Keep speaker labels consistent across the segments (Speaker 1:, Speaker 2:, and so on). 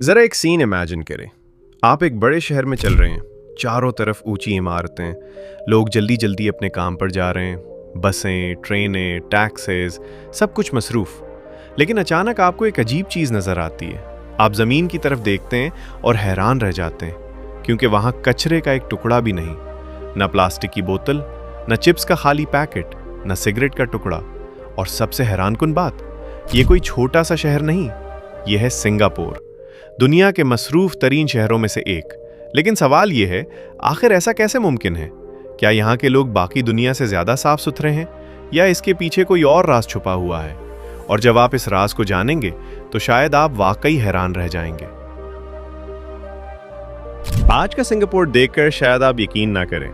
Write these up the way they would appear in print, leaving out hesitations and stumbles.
Speaker 1: ज़रा एक scene imagine करें। आप एक बड़े शहर में चल रहे हैं, चारों तरफ ऊंची इमारतें, लोग जल्दी जल्दी अपने काम पर जा रहे हैं, बसें, ट्रेनें, टैक्सीज, सब कुछ मसरूफ़। लेकिन अचानक आपको एक अजीब चीज़ नज़र आती है। आप ज़मीन की तरफ देखते हैं और हैरान रह जाते हैं, क्योंकि वहाँ कचरे का एक टुकड़ा भी नहीं, न प्लास्टिक की बोतल, न चिप्स का खाली पैकेट, न सिगरेट का टुकड़ा। और सबसे हैरानकुन बात, ये कोई छोटा सा शहर नहीं, ये है सिंगापुर, दुनिया के मसरूफ तरीन शहरों में से एक। लेकिन सवाल यह है, आखिर ऐसा कैसे मुमकिन है? क्या यहाँ के लोग बाकी दुनिया से ज्यादा साफ सुथरे हैं, या इसके पीछे कोई और राज छुपा हुआ है? और जब आप इस राज को जानेंगे तो शायद आप वाकई हैरान रह जाएंगे। आज का सिंगापुर देखकर शायद आप यकीन ना करें,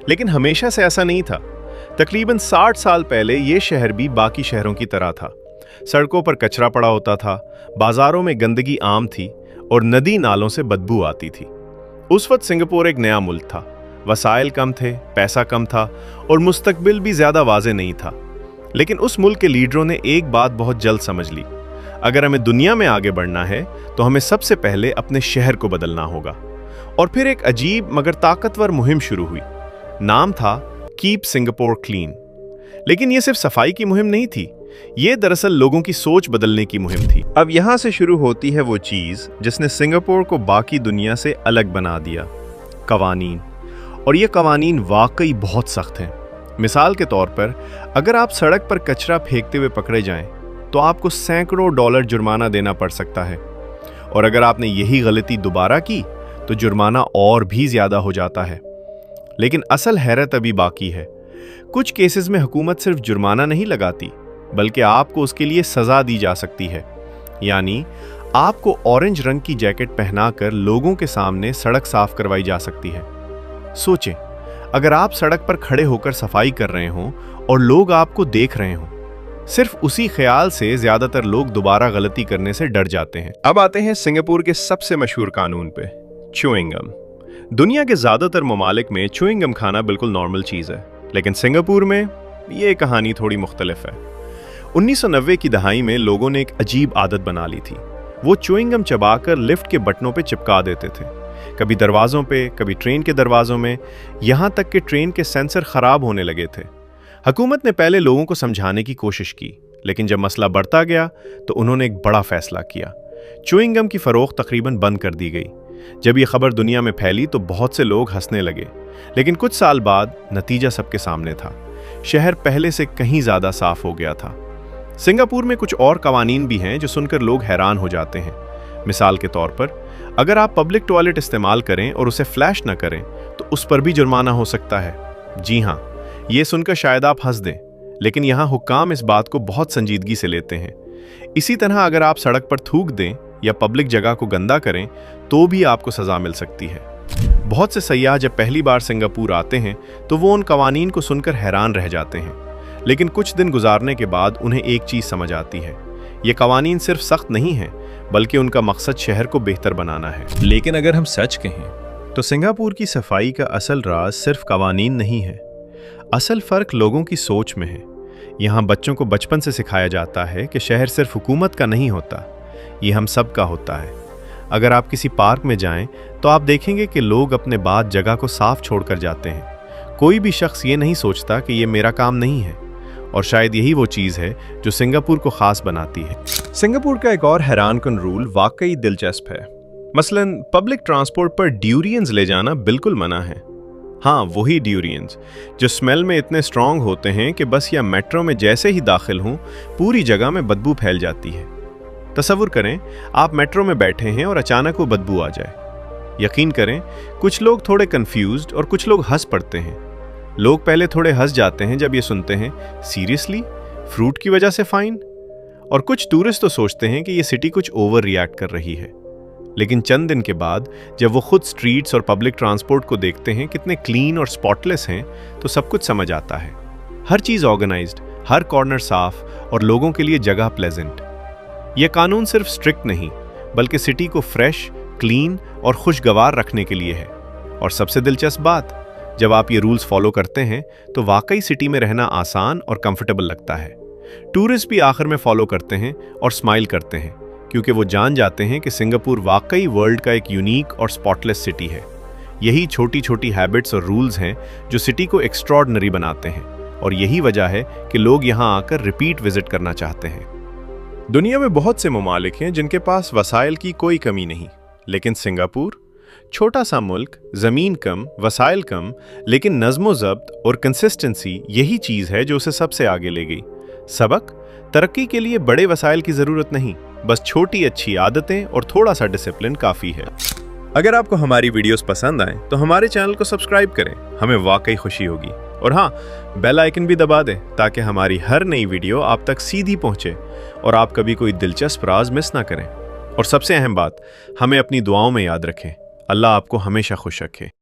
Speaker 1: लेकिन हमेशा से ऐसा नहीं था। तकरीबन 60 साल पहले ये शहर भी बाकी शहरों की तरह था। सड़कों पर कचरा पड़ा होता था, बाजारों में गंदगी आम थी और नदी नालों से बदबू आती थी। उस वक्त सिंगापुर एक नया मुल्क था, वसाइल कम थे, पैसा कम था और मुस्तकबिल भी ज्यादा वाज़ेह नहीं था। लेकिन उस मुल्क के लीडरों ने एक बात बहुत जल्द समझ ली, अगर हमें दुनिया में आगे बढ़ना है तो हमें सबसे पहले अपने शहर को बदलना होगा। और फिर एक अजीब मगर ताकतवर मुहिम शुरू हुई। नाम था कीप सिंगापुर क्लीन। लेकिन यह सिर्फ सफाई की मुहिम नहीं थी, ये दरअसल लोगों की सोच बदलने की मुहिम थी। अब यहां से शुरू होती है वो चीज जिसने सिंगापुर को बाकी दुनिया से अलग बना दिया, कवानीन। और ये कवानीन वाकई बहुत सख्त हैं। मिसाल के तौर पर, अगर आप सड़क पर कचरा फेंकते हुए पकड़े जाएं, तो आपको सैकड़ों डॉलर जुर्माना देना पड़ सकता है। और अगर आपने यही गलती दोबारा की तो जुर्माना और भी ज्यादा हो जाता है। लेकिन असल हैरत अभी बाकी है। कुछ केसेस में हुकूमत सिर्फ जुर्माना नहीं लगाती, बल्कि आपको उसके लिए सजा दी जा सकती है। यानी आपको ऑरेंज रंग की जैकेट पहनाकर लोगों के सामने सड़क साफ करवाई जा सकती है। सोचें, अगर आप सड़क पर खड़े होकर सफाई कर रहे हों और लोग आपको देख रहे हों, सिर्फ उसी ख्याल से ज्यादातर लोग दोबारा गलती करने से डर जाते हैं। अब आते हैं सिंगापुर के सबसे मशहूर कानून पे, च्युइंग गम। दुनिया के ज्यादातर ममालिक में च्युइंग गम खाना बिल्कुल नॉर्मल चीज है, लेकिन सिंगापुर में ये कहानी थोड़ी मुख्तलिफ है। 1990 की दहाई में लोगों ने एक अजीब आदत बना ली थी। वो च्युइंग गम चबाकर लिफ्ट के बटनों पे चिपका देते थे, कभी दरवाजों पे, कभी ट्रेन के दरवाजों में, यहां तक कि ट्रेन के सेंसर खराब होने लगे थे। हुकूमत ने पहले लोगों को समझाने की कोशिश की, लेकिन जब मसला बढ़ता गया तो उन्होंने एक बड़ा फैसला किया। च्युइंग गम की फरोख्त तकरीबन बंद कर दी गई। जब यह खबर दुनिया में फैली तो बहुत से लोग हंसने लगे, लेकिन कुछ साल बाद नतीजा सबके सामने था। शहर पहले से कहीं ज्यादा साफ हो गया था। सिंगापुर में कुछ और कवानीन भी हैं जो सुनकर लोग हैरान हो जाते हैं। मिसाल के तौर पर, अगर आप पब्लिक टॉयलेट इस्तेमाल करें और उसे फ्लैश न करें तो उस पर भी जुर्माना हो सकता है। जी हाँ, ये सुनकर शायद आप हंस दें, लेकिन यहाँ हुक्काम इस बात को बहुत संजीदगी से लेते हैं। इसी तरह अगर आप सड़क पर थूक दें या पब्लिक जगह को गंदा करें तो भी आपको सजा मिल सकती है। बहुत से सयाह जब पहली बार सिंगापुर आते हैं तो वो उन कवानीन को सुनकर हैरान रह जाते हैं, लेकिन कुछ दिन गुजारने के बाद उन्हें एक चीज समझ आती है, ये कवानीन सिर्फ सख्त नहीं है, बल्कि उनका मकसद शहर को बेहतर बनाना है। लेकिन अगर हम सच कहें तो सिंगापुर की सफाई का असल राज सिर्फ कवानीन नहीं है। असल फर्क लोगों की सोच में है। यहाँ बच्चों को बचपन से सिखाया जाता है कि शहर सिर्फ हुकूमत का नहीं होता, ये हम सब का होता है। अगर आप किसी पार्क में जाएं तो आप देखेंगे कि लोग अपने बाद जगह को साफ छोड़कर जाते हैं। कोई भी शख्स ये नहीं सोचता कि ये मेरा काम नहीं है। और शायद यही वो चीज़ है जो सिंगापुर को खास बनाती है। सिंगापुर का एक और हैरानकुन रूल वाकई दिलचस्प है। मसलन पब्लिक ट्रांसपोर्ट पर ड्यूरियंस ले जाना बिल्कुल मना है। हाँ, वही ड्यूरियंस जो स्मेल में इतने स्ट्रांग होते हैं कि बस या मेट्रो में जैसे ही दाखिल हों पूरी जगह में बदबू फैल जाती है। तसव्वुर करें, आप मेट्रो में बैठे हैं और अचानक वो बदबू आ जाए। यकीन करें, कुछ लोग थोड़े कंफ्यूज्ड और कुछ लोग हंस पड़ते हैं। लोग पहले थोड़े हंस जाते हैं जब ये सुनते हैं, सीरियसली, फ्रूट की वजह से फाइन? और कुछ टूरिस्ट तो सोचते हैं कि ये सिटी कुछ ओवर रिएक्ट कर रही है। लेकिन चंद दिन के बाद जब वो खुद स्ट्रीट्स और पब्लिक ट्रांसपोर्ट को देखते हैं कितने क्लीन और स्पॉटलेस हैं, तो सब कुछ समझ आता है। हर चीज़ ऑर्गेनाइज्ड, हर कॉर्नर साफ और लोगों के लिए जगह प्लेजेंट। यह कानून सिर्फ स्ट्रिक्ट नहीं, बल्कि सिटी को फ्रेश, क्लीन और खुशगवार रखने के लिए है। और सबसे दिलचस्प बात, जब आप ये रूल्स फॉलो करते हैं तो वाकई सिटी में रहना आसान और कंफर्टेबल लगता है। टूरिस्ट भी आखिर में फॉलो करते हैं और स्माइल करते हैं, क्योंकि वो जान जाते हैं कि सिंगापुर वाकई वर्ल्ड का एक यूनिक और स्पॉटलेस सिटी है। यही छोटी छोटी हैबिट्स और रूल्स हैं जो सिटी को एक्स्ट्रॉर्डनरी बनाते हैं, और यही वजह है कि लोग यहाँ आकर रिपीट विजिट करना चाहते हैं। दुनिया में बहुत से ममालिक हैं जिनके पास वसाइल की कोई कमी नहीं, लेकिन सिंगापुर, छोटा सा मुल्क, ज़मीन कम, वसाइल कम, लेकिन नज़्म ज़ब्त और कंसिस्टेंसी यही चीज़ है जो उसे सबसे आगे ले गई। सबक: तरक्की के लिए बड़े वसाइल की ज़रूरत नहीं, बस छोटी अच्छी आदतें और थोड़ा सा डिसिप्लिन काफ़ी है। अगर आपको हमारी वीडियोस पसंद आए तो हमारे चैनल को सब्सक्राइब करें, हमें वाकई खुशी होगी। और हाँ, बेल आइकन भी दबा दें ताकि हमारी हर नई वीडियो आप तक सीधी पहुंचे और आप कभी कोई दिलचस्प राज मिस ना करें। और सबसे अहम बात, हमें अपनी दुआओं में याद रखें। अल्लाह आपको हमेशा खुश रखे।